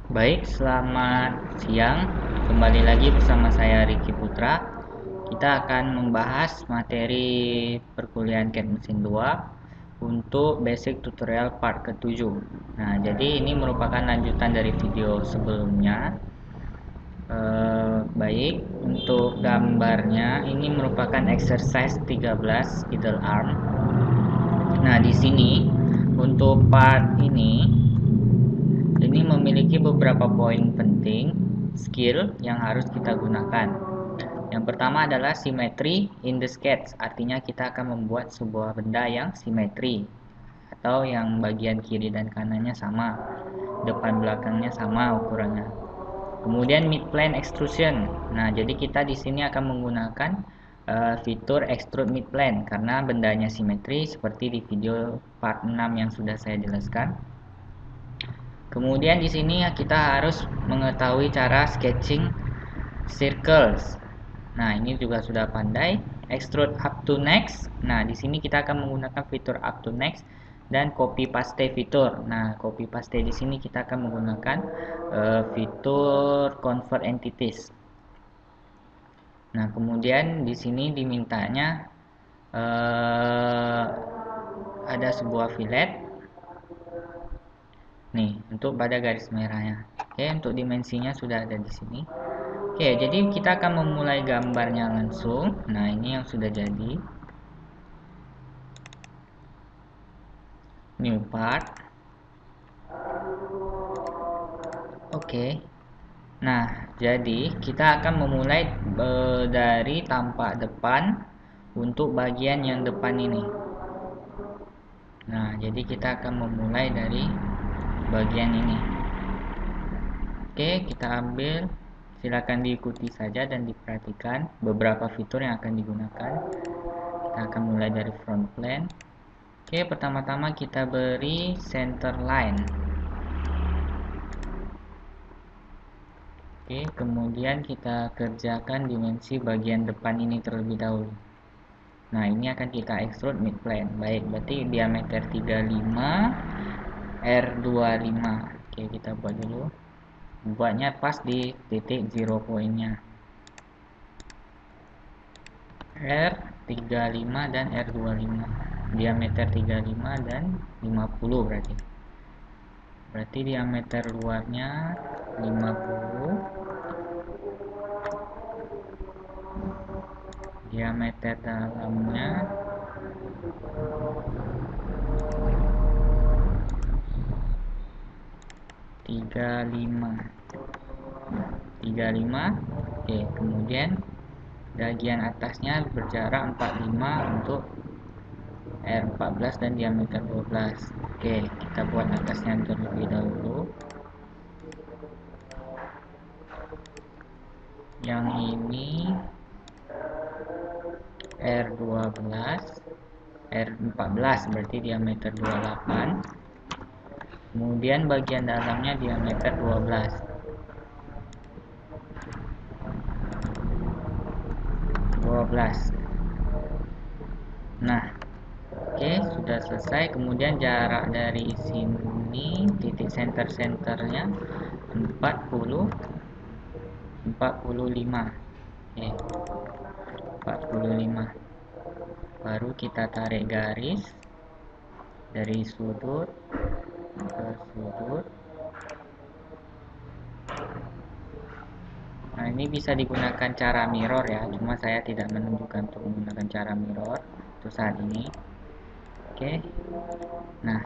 Baik, selamat siang. Kembali lagi bersama saya Ricky Putra. Kita akan membahas materi perkuliahan CAD Mesin 2 untuk basic tutorial part ke-7. Nah, jadi ini merupakan lanjutan dari video sebelumnya. Baik, untuk gambarnya ini merupakan exercise 13 idle arm. Nah, di sini untuk part ini memiliki beberapa poin penting skill yang harus kita gunakan. Yang pertama adalah symmetry in the sketch, artinya kita akan membuat sebuah benda yang simetri atau yang bagian kiri dan kanannya sama, depan belakangnya sama ukurannya. Kemudian mid plane extrusion. Nah, jadi kita di sini akan menggunakan fitur extrude mid plane karena bendanya simetri seperti di video part 6 yang sudah saya jelaskan. Kemudian di sini kita harus mengetahui cara sketching circles. Nah, ini juga sudah pandai. Extrude up to next. Nah, di sini kita akan menggunakan fitur up to next dan copy paste fitur. Nah, copy paste di sini kita akan menggunakan fitur convert entities. Nah, kemudian di sini dimintanya ada sebuah fillet. Nih, untuk pada garis merahnya. Oke, untuk dimensinya sudah ada di sini. Oke, jadi kita akan memulai gambarnya langsung. Nah, ini yang sudah jadi. New part. Oke. Nah, jadi kita akan memulai dari tampak depan untuk bagian yang depan ini. Nah, jadi kita akan memulai dari bagian ini. Oke, kita ambil. Silakan diikuti saja dan diperhatikan beberapa fitur yang akan digunakan. Kita akan mulai dari front plane. Oke, pertama-tama kita beri center line. Oke, kemudian kita kerjakan dimensi bagian depan ini terlebih dahulu. Nah, ini akan kita extrude mid plane. Baik, berarti diameter 35, R25. Oke, kita buat dulu. Buatnya pas di titik 0 poinnya. R35 dan R25. Diameter 35 dan 50 berarti. Berarti diameter luarnya 50. Diameter dalamnya 35. Oke, kemudian bagian atasnya berjarak 45 untuk R14 dan diameter 12. Oke, kita buat atasnya terlebih dahulu. Yang ini R12, R14 berarti diameter 28. Kemudian bagian dalamnya diameter 12. Nah, oke, sudah selesai. Kemudian jarak dari sini titik center-centernya 45. Oke, 45. Baru kita tarik garis dari sudut ke sudut. Nah, ini bisa digunakan cara mirror ya, cuma saya tidak menunjukkan untuk menggunakan cara mirror untuk saat ini. Oke. Nah,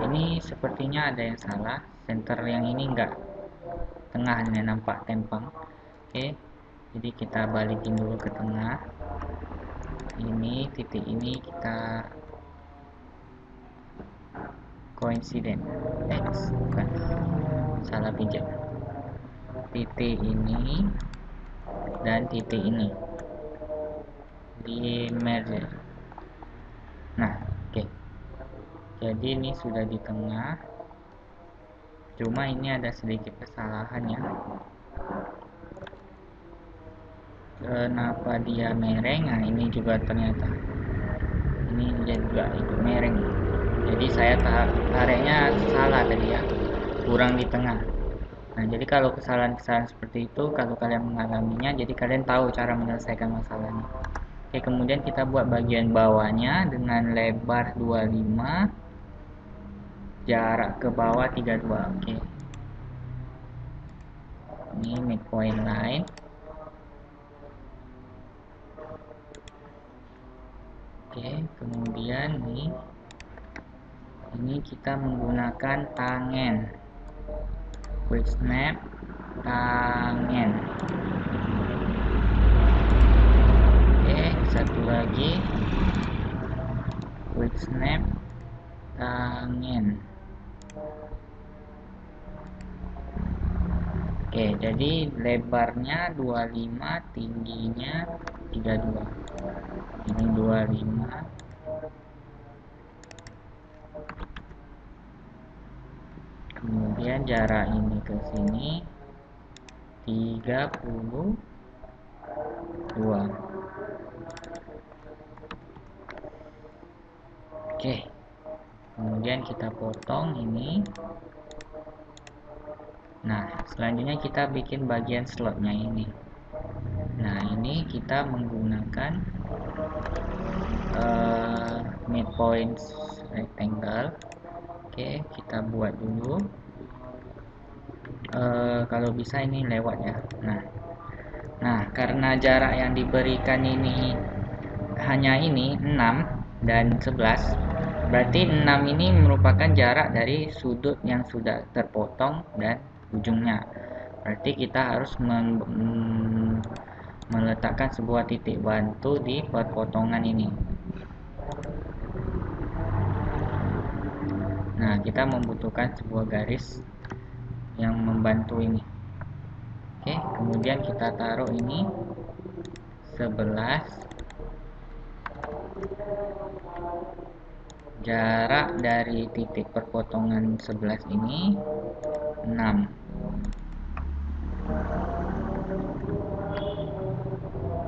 ini sepertinya ada yang salah. Center yang ini enggak, tengahnya nampak tempang. Oke. Jadi kita balikin dulu ke tengah. Ini titik ini kita coincident X, bukan, salah pijak. Titik ini dan titik ini di merge. Nah, oke. Jadi ini sudah di tengah. Cuma ini ada sedikit kesalahan ya. Kenapa dia mereng? Nah, ini juga ternyata ini dia juga ikut mereng. Jadi saya tariknya salah tadi ya. kurang di tengah. Nah, jadi kalau kesalahan-kesalahan seperti itu, kalau kalian mengalaminya, jadi kalian tahu cara menyelesaikan masalahnya. Oke, kemudian kita buat bagian bawahnya dengan lebar 25, jarak ke bawah 32. Oke. Ini midpoint line. Oke, kemudian ini kita menggunakan tangen. Quick snap tangen. Oke, satu lagi quick snap tangen. Oke, jadi lebarnya 25, tingginya 32. Ini 25. Kemudian jarak ini ke sini 32. Oke. Kemudian kita potong ini. Nah, selanjutnya kita bikin bagian slotnya ini. Nah, ini kita menggunakan midpoint rectangle. Oke, kita buat dulu. Kalau bisa ini lewat ya. Nah, karena jarak yang diberikan ini hanya ini 6 dan 11, berarti 6 ini merupakan jarak dari sudut yang sudah terpotong dan ujungnya. Berarti kita harus meletakkan sebuah titik bantu di perpotongan ini. Nah, kita membutuhkan sebuah garis yang membantu ini. Oke, kemudian kita taruh ini 11. Jarak dari titik perpotongan 11 ini 6.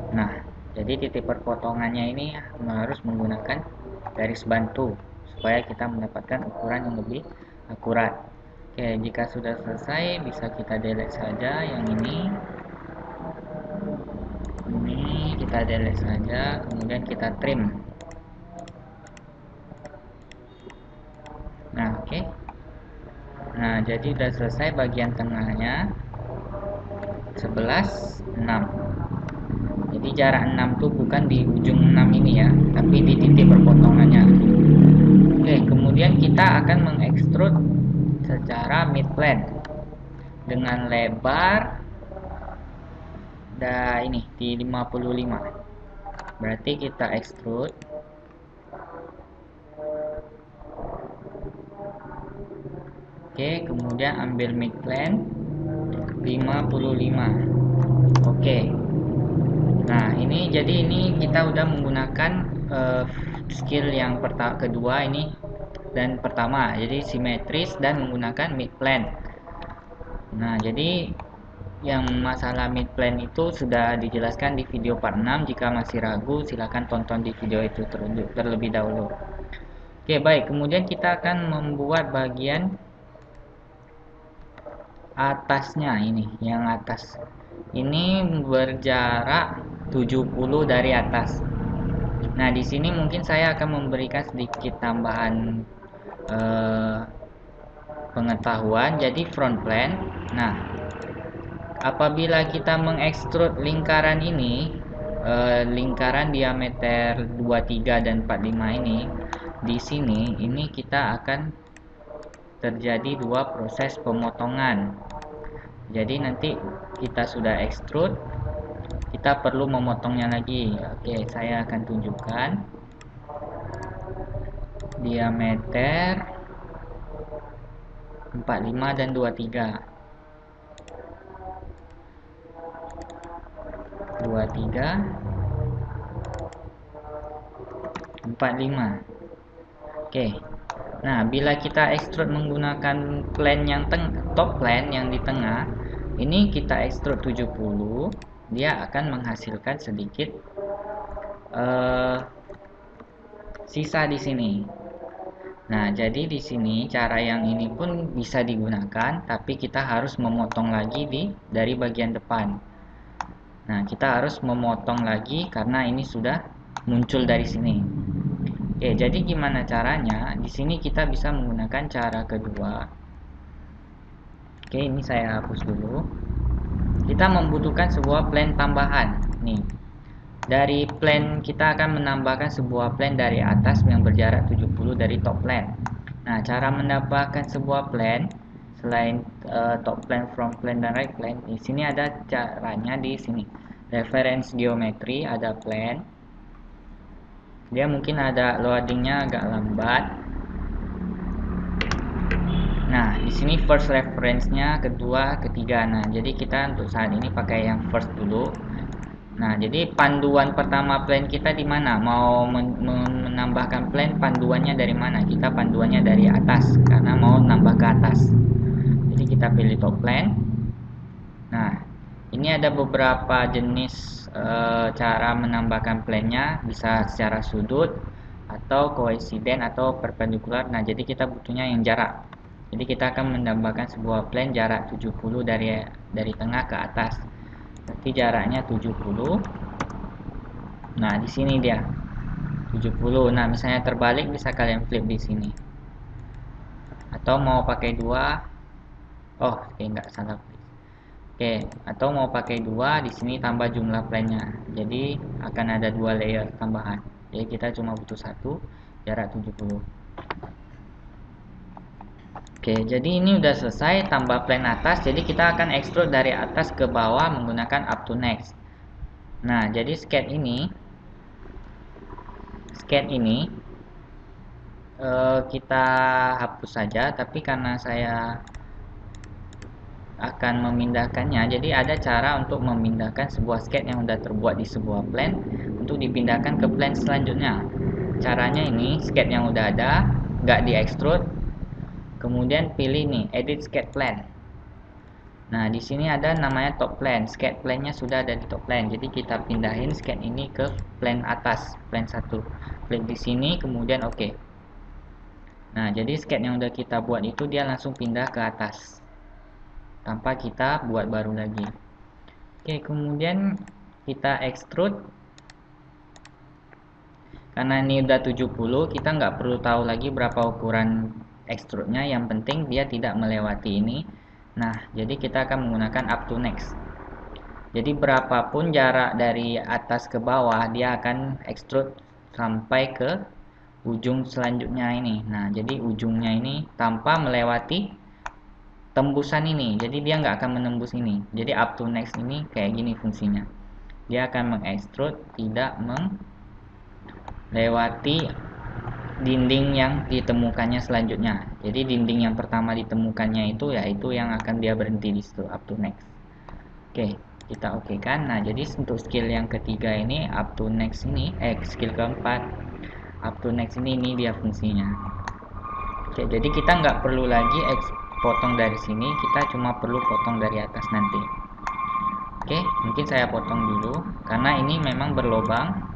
Nah, jadi titik perpotongannya ini harus menggunakan garis bantu supaya kita mendapatkan ukuran yang lebih akurat. Oke, jika sudah selesai bisa kita delete saja yang ini. Ini kita delete saja, kemudian kita trim. Nah, oke. Nah, jadi sudah selesai bagian tengahnya 11, 6. Jadi jarak 6 itu bukan di ujung 6 ini ya, tapi di titik perpotongannya. Oke, kemudian kita akan mengekstrud secara mid plane dengan lebar ini di 55. Berarti kita ekstrud. Oke, kemudian ambil mid plane 55. Oke. Nah, jadi ini kita udah menggunakan skill yang kedua ini dan pertama, jadi simetris dan menggunakan mid plane. Nah, jadi yang masalah mid plane itu sudah dijelaskan di video part 6. Jika masih ragu, silahkan tonton di video itu terlebih dahulu. Oke, baik. Kemudian kita akan membuat bagian atasnya ini, yang atas. Ini berjarak 70 dari atas. Nah, di sini mungkin saya akan memberikan sedikit tambahan pengetahuan. Jadi front plane. Nah, apabila kita mengekstrud lingkaran ini, lingkaran diameter 23 dan 45 ini, di sini ini kita akan terjadi dua proses pemotongan. Jadi nanti kita sudah ekstrud, kita perlu memotongnya lagi. Oke, saya akan tunjukkan diameter 45 dan 23. 45. Oke. Nah, bila kita ekstrud menggunakan plane yang top plane yang di tengah, ini kita ekstrud 70, dia akan menghasilkan sedikit sisa di sini. Nah, jadi di sini cara yang ini pun bisa digunakan, tapi kita harus memotong lagi dari bagian depan. Nah, kita harus memotong lagi karena ini sudah muncul dari sini. Oke, jadi gimana caranya? Di sini kita bisa menggunakan cara kedua. Oke, ini saya hapus dulu. Kita membutuhkan sebuah plan tambahan. Nih, dari plan kita akan menambahkan sebuah plan dari atas yang berjarak 70 dari top plan. Nah, cara menambahkan sebuah plan selain top plan, front plan, dan right plan, di sini ada caranya di sini. Reference geometry ada plan. Dia mungkin ada loadingnya agak lambat. Nah, di sini first reference-nya, kedua, ketiga. Nah, jadi kita untuk saat ini pakai yang first dulu. Nah, jadi panduan pertama plan kita di mana? Mau menambahkan plan, panduannya dari mana? Kita panduannya dari atas karena mau nambah ke atas. Jadi kita pilih top plan. Nah, ini ada beberapa jenis cara menambahkan plannya, bisa secara sudut atau koinsiden atau perpendikular. Nah, jadi kita butuhnya yang jarak. Jadi kita akan menambahkan sebuah plan jarak 70 dari tengah ke atas. Berarti jaraknya 70. Nah, di sini dia 70. Nah, misalnya terbalik bisa kalian flip di sini. Atau mau pakai dua. Oh, oke, nggak salah. Oke, atau mau pakai dua, di sini tambah jumlah plannya. Jadi akan ada dua layer tambahan. Jadi kita cuma butuh satu, jarak 70. Oke, jadi ini udah selesai tambah plan atas. Jadi kita akan extrude dari atas ke bawah menggunakan up to next. Nah, jadi sketch ini kita hapus saja, tapi karena saya akan memindahkannya, jadi ada cara untuk memindahkan sebuah sketch yang sudah terbuat di sebuah plan untuk dipindahkan ke plan selanjutnya. Caranya ini, sketch yang udah ada nggak di extrude, kemudian pilih nih edit sketch plan. Nah, di sini ada namanya top plan. Sketch plan-nya sudah ada di top plan. Jadi kita pindahin sketch ini ke plan atas, plan 1. Klik di sini, kemudian oke. Nah, jadi sketch yang udah kita buat itu dia langsung pindah ke atas tanpa kita buat baru lagi. Oke, kemudian kita extrude. Karena ini udah 70, kita nggak perlu tahu lagi berapa ukuran extrude-nya, yang penting dia tidak melewati ini. Nah, jadi kita akan menggunakan up to next. Jadi berapapun jarak dari atas ke bawah, dia akan extrude sampai ke ujung selanjutnya ini. Nah, jadi ujungnya ini tanpa melewati tembusan ini. Jadi dia nggak akan menembus ini. Jadi up to next ini kayak gini fungsinya. Dia akan mengextrude, tidak melewati dinding yang ditemukannya selanjutnya. Jadi dinding yang pertama ditemukannya itu yaitu yang akan dia berhenti di situ, up to next. Oke, kita oke kan. Nah, jadi untuk skill yang ketiga ini up to next ini, skill keempat up to next ini dia fungsinya. Oke, jadi kita nggak perlu lagi potong dari sini, kita cuma perlu potong dari atas nanti. Oke, mungkin saya potong dulu karena ini memang berlobang.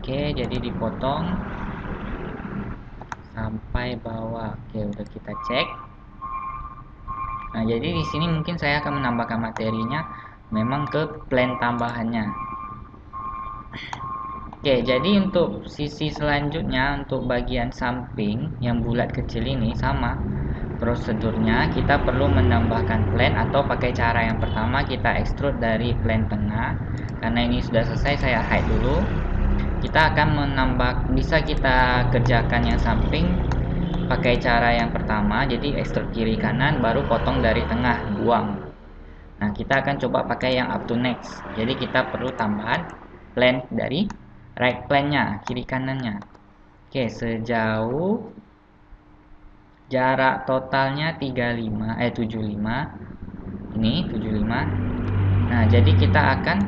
Oke, jadi dipotong sampai bawah. Oke, udah kita cek. Nah, jadi di sini mungkin saya akan menambahkan materinya memang ke plan tambahannya. Oke, jadi untuk sisi selanjutnya, untuk bagian samping yang bulat kecil ini sama prosedurnya. Kita perlu menambahkan plan atau pakai cara yang pertama, kita extrude dari plan tengah. Karena ini sudah selesai, saya hide dulu. Kita akan menambah, bisa kita kerjakan yang samping pakai cara yang pertama, jadi extrude kiri kanan, baru potong dari tengah, buang. Nah, kita akan coba pakai yang up to next. Jadi kita perlu tambahan plan dari right plan-nya, kiri kanannya. Oke, sejauh jarak totalnya 75. Ini 75. Nah, jadi kita akan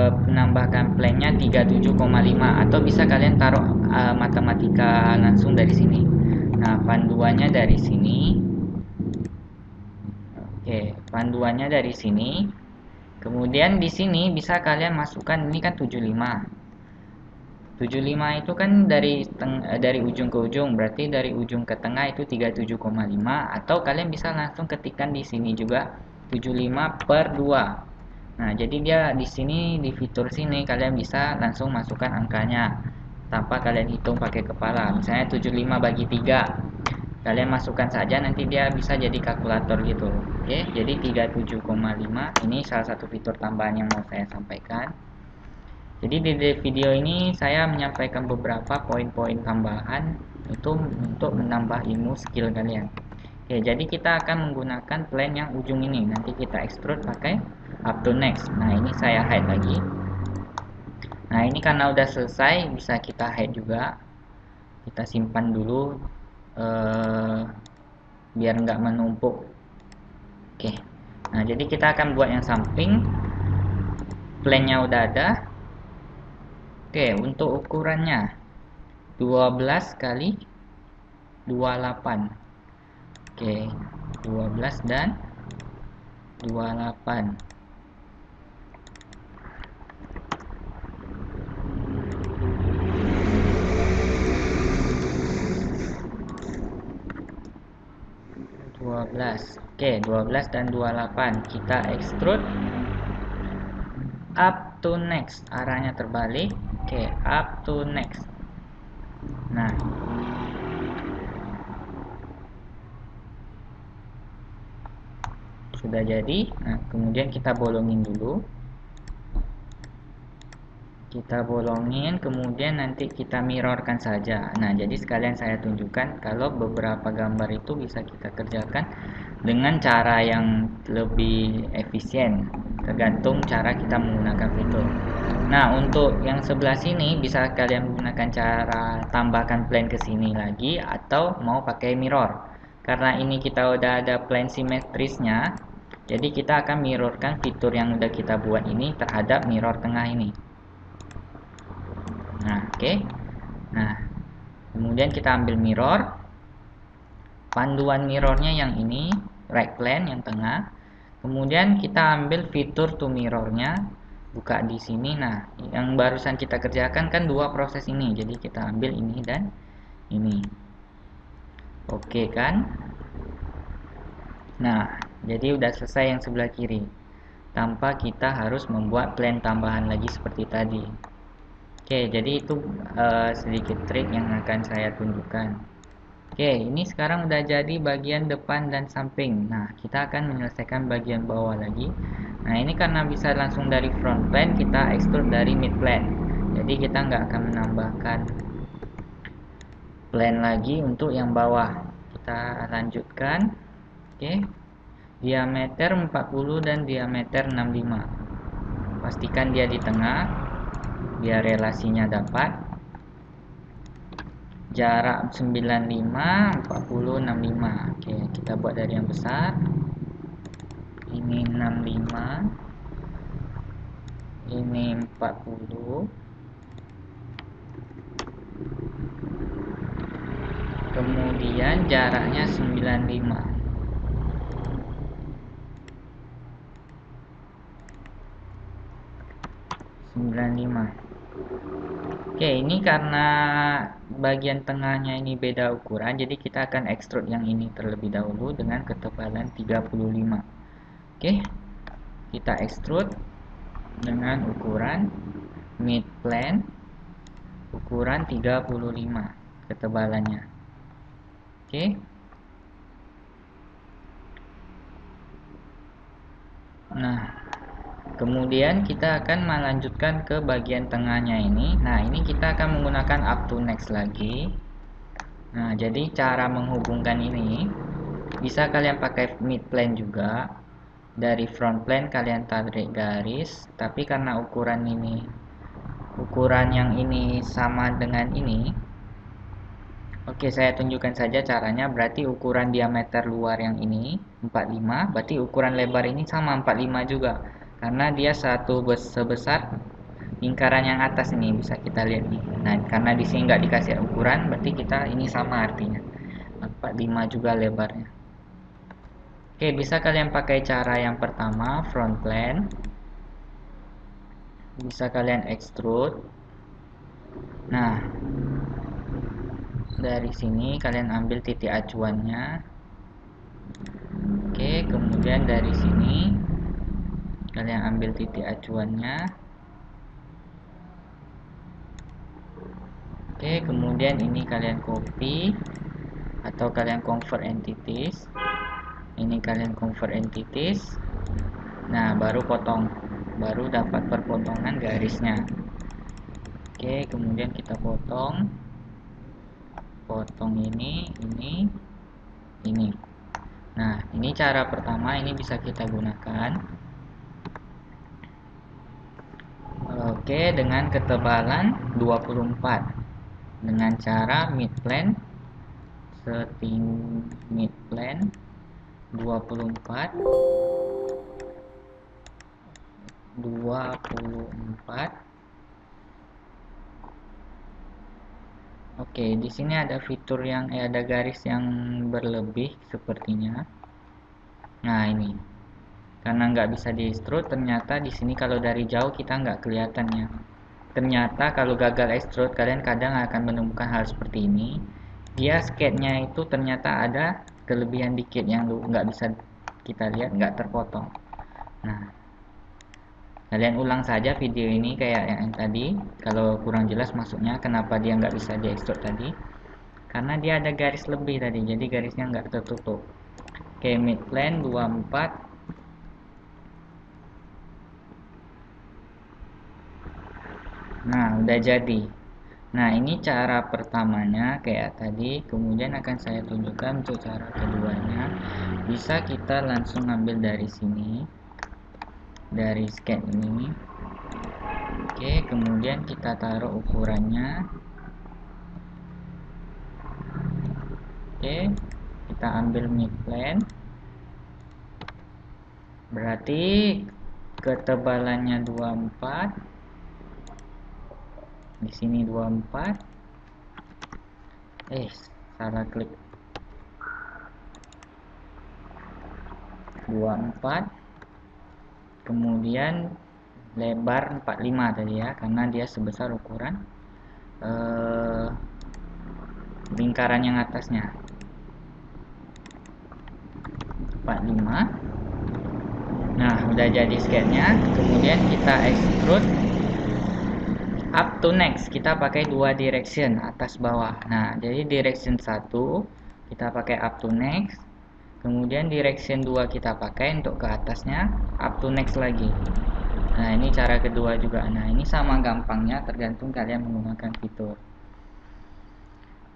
menambahkan plan-nya 37,5 atau bisa kalian taruh matematika langsung dari sini. Nah, panduannya dari sini. Oke, panduannya dari sini. Kemudian di sini bisa kalian masukkan, ini kan 75. 75 itu kan dari ujung ke ujung, berarti dari ujung ke tengah itu 37,5, atau kalian bisa langsung ketikkan di sini juga 75/2. Nah, jadi dia di sini di fitur sini kalian bisa langsung masukkan angkanya tanpa kalian hitung pakai kepala. Misalnya 75 bagi 3. Kalian masukkan saja, nanti dia bisa jadi kalkulator gitu. Oke, jadi 37,5 ini salah satu fitur tambahan yang mau saya sampaikan. Jadi di video ini saya menyampaikan beberapa poin-poin tambahan itu untuk menambah ilmu skill kalian. Oke, jadi kita akan menggunakan plan yang ujung ini. Nanti kita extrude pakai up to next. Nah, ini saya hide lagi. Nah, ini karena udah selesai, bisa kita hide juga. Kita simpan dulu biar nggak menumpuk. Oke. Nah, jadi kita akan buat yang samping. Plannya udah ada. Oke, untuk ukurannya 12 kali 28. Oke, 12 dan 28. Oke, 12 dan 28 kita extrude up to next, arahnya terbalik. Oke, up to next. Nah, sudah jadi. Nah, kemudian kita bolongin dulu. Kita bolongin, kemudian nanti kita mirrorkan saja. Nah, jadi sekalian saya tunjukkan kalau beberapa gambar itu bisa kita kerjakan dengan cara yang lebih efisien, tergantung cara kita menggunakan fitur. Nah, untuk yang sebelah sini bisa kalian menggunakan cara tambahkan plane ke sini lagi, atau mau pakai mirror. Karena ini kita udah ada plane simetrisnya, jadi kita akan mirrorkan fitur yang udah kita buat ini terhadap mirror tengah ini. Nah, oke. Nah, kemudian kita ambil mirror. Panduan mirrornya yang ini, right plane yang tengah. Kemudian kita ambil fitur to mirrornya, buka di sini. Nah, yang barusan kita kerjakan kan dua proses ini, jadi kita ambil ini dan ini. Oke kan? Nah, jadi udah selesai yang sebelah kiri, tanpa kita harus membuat plane tambahan lagi seperti tadi. Oke, jadi itu sedikit trik yang akan saya tunjukkan. Oke, ini sekarang udah jadi bagian depan dan samping. Nah, kita akan menyelesaikan bagian bawah lagi. Nah, ini karena bisa langsung dari front plane, kita extrude dari mid plane. Jadi kita nggak akan menambahkan plane lagi untuk yang bawah. Kita lanjutkan. Oke, diameter 40 dan diameter 65. Pastikan dia di tengah biar relasinya dapat. Jarak 95, 40, 65. Oke, kita buat dari yang besar. Ini 65. Ini 40. Kemudian jaraknya 95. 95. Oke, ini karena bagian tengahnya ini beda ukuran, jadi kita akan extrude yang ini terlebih dahulu dengan ketebalan 35. Oke, kita extrude dengan ukuran mid plane, ukuran 35 ketebalannya. Oke. Nah, kemudian kita akan melanjutkan ke bagian tengahnya ini. Nah, ini kita akan menggunakan up to next lagi. Nah, jadi cara menghubungkan ini bisa kalian pakai mid plane juga. Dari front plane kalian tarik garis, tapi karena ukuran yang ini sama dengan ini. Oke, saya tunjukkan saja caranya. Berarti ukuran diameter luar yang ini 45, berarti ukuran lebar ini sama 45 juga. Karena dia sebesar lingkaran yang atas ini, bisa kita lihat nih. Nah, karena di sini nggak dikasih ukuran, berarti kita ini sama artinya. 45 juga lebarnya. Oke, bisa kalian pakai cara yang pertama, front plane. Bisa kalian extrude. Nah, dari sini kalian ambil titik acuannya. Oke, kemudian dari sini kalian ambil titik acuannya. Oke, kemudian ini kalian copy atau kalian convert entities. Ini kalian convert entities. Nah, baru potong, baru dapat perpotongan garisnya. Oke, kemudian kita potong ini. Nah, ini cara pertama, ini bisa kita gunakan. Oke, dengan ketebalan 24 dengan cara midplane, setting midplane 24. Oke, di sini ada fitur yang ada garis yang berlebih sepertinya. Nah, ini karena nggak bisa di extrude, ternyata di sini kalau dari jauh kita nggak kelihatannya. Ternyata kalau gagal extrude, kalian kadang akan menemukan hal seperti ini. Dia sketnya itu ternyata ada kelebihan dikit yang nggak bisa kita lihat, nggak terpotong. Nah, kalian ulang saja video ini kayak yang tadi. Kalau kurang jelas maksudnya kenapa dia nggak bisa di extrude tadi, karena dia ada garis lebih tadi, jadi garisnya nggak tertutup. Oke, midplane 24. Nah, udah jadi. Nah, ini cara pertamanya kayak tadi. Kemudian akan saya tunjukkan untuk cara keduanya. Bisa kita langsung ambil dari sini, dari sketch ini. Oke, kemudian kita taruh ukurannya. Oke, kita ambil midplane. Berarti ketebalannya 24. Di sini 24. Salah klik. 24. Kemudian lebar 45 tadi ya, karena dia sebesar ukuran lingkaran yang atasnya. 45. Nah, udah jadi sketchnya. Kemudian kita extrude up to next. Kita pakai dua direction, atas bawah. Nah, jadi direction 1 kita pakai up to next. Kemudian direction 2 kita pakai untuk ke atasnya, up to next lagi. Nah, ini cara kedua juga. Nah, ini sama gampangnya, tergantung kalian menggunakan fitur.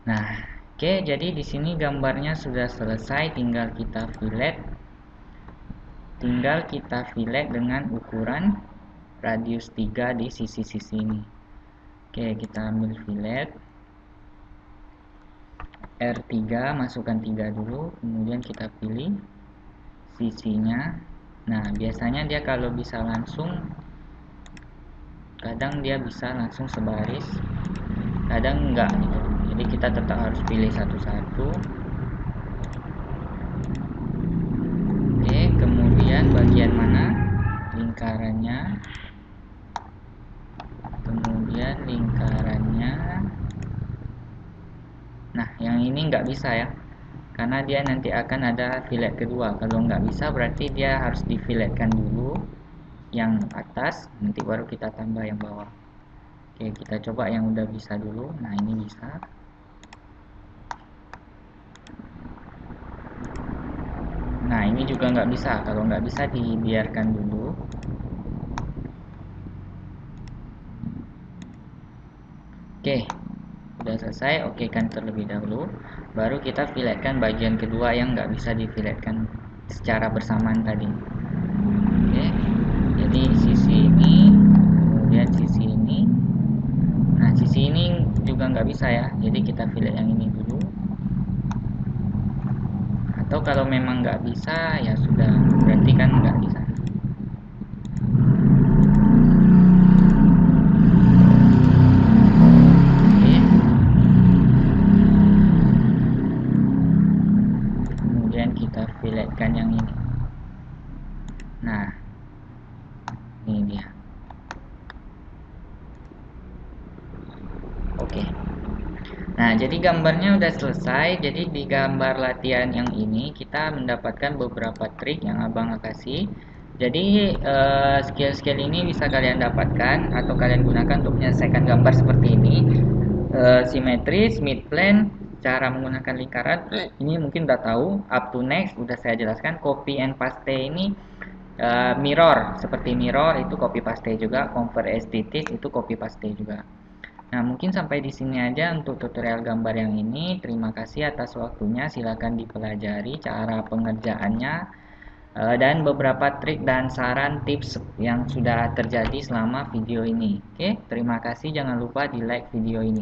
Nah, oke, jadi di sini gambarnya sudah selesai, tinggal kita fillet. Dengan ukuran radius 3 di sisi-sisi ini. Oke, kita ambil fillet. R3, masukkan 3 dulu, kemudian kita pilih sisinya. Nah, biasanya dia kalau bisa langsung, kadang dia bisa langsung sebaris, kadang enggak gitu. Jadi kita tetap harus pilih satu-satu. Oke, kemudian bagian mana lingkarannya, kemudian lingkarannya. Nah, yang ini nggak bisa ya, karena dia nanti akan ada fillet kedua. Kalau nggak bisa berarti dia harus di filletkan dulu yang atas, nanti baru kita tambah yang bawah. Oke, kita coba yang udah bisa dulu. Nah, ini bisa. Nah, ini juga nggak bisa. Kalau nggak bisa, dibiarkan dulu. Oke, udah selesai. Oke kan terlebih dahulu, baru kita filletkan bagian kedua yang nggak bisa difiletkan secara bersamaan tadi. Oke, jadi sisi ini, kemudian sisi ini. Nah, sisi ini juga nggak bisa ya, jadi kita fillet yang ini dulu. Atau kalau memang nggak bisa, ya sudah, berarti kan nggak bisa. Oke. Kemudian kita filletkan yang ini. Nah, ini dia. Nah, jadi gambarnya udah selesai. Jadi di gambar latihan yang ini kita mendapatkan beberapa trik yang abang kasih. Jadi skill-skill ini bisa kalian dapatkan atau kalian gunakan untuk menyelesaikan gambar seperti ini. Simetris, mid plane, cara menggunakan lingkaran. Ini mungkin udah tahu. Up to next udah saya jelaskan. Copy and paste ini mirror, seperti mirror itu copy paste juga. Convert STT itu copy paste juga. Nah, mungkin sampai di sini aja untuk tutorial gambar yang ini. Terima kasih atas waktunya. Silakan dipelajari cara pengerjaannya dan beberapa trik dan saran tips yang sudah terjadi selama video ini. Oke, terima kasih. Jangan lupa di like video ini.